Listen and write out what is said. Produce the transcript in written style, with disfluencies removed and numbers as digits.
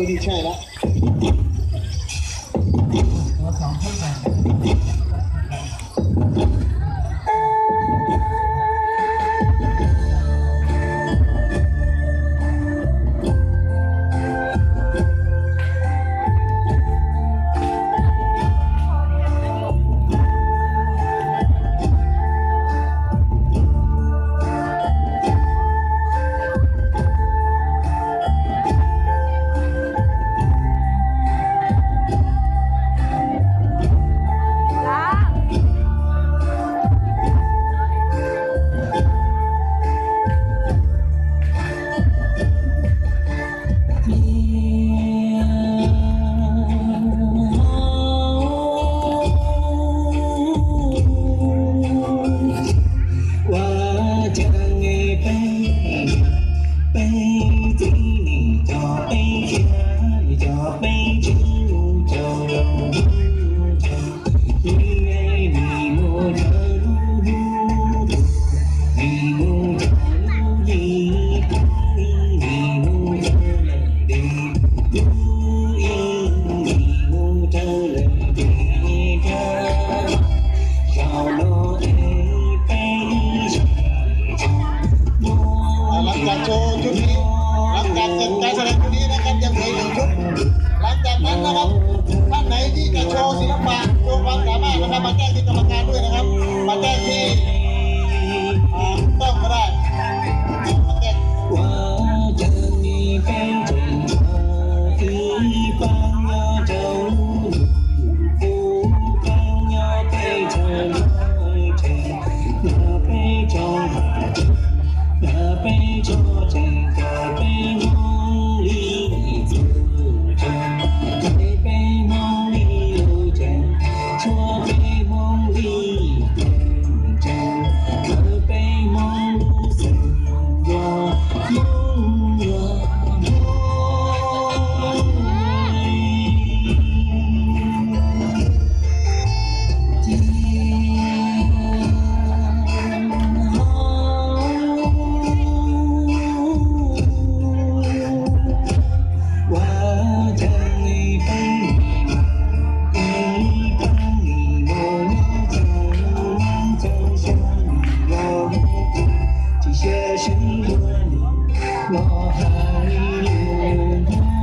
ดีใช่แล้วจากโชว์ชุดนี้หลังจากเสร็จการแสดงชุดนี้นะครับยังเหลืออีกชุดหลังจากนั้นนะครับท่านไหนที่จะโชว์ศิลปะโชว์ความสามารถนะครับมาแจ้งที่กรรมการด้วยนะครับมาแจ้งที่ต้องก็ได้มาแจ้ง我还有。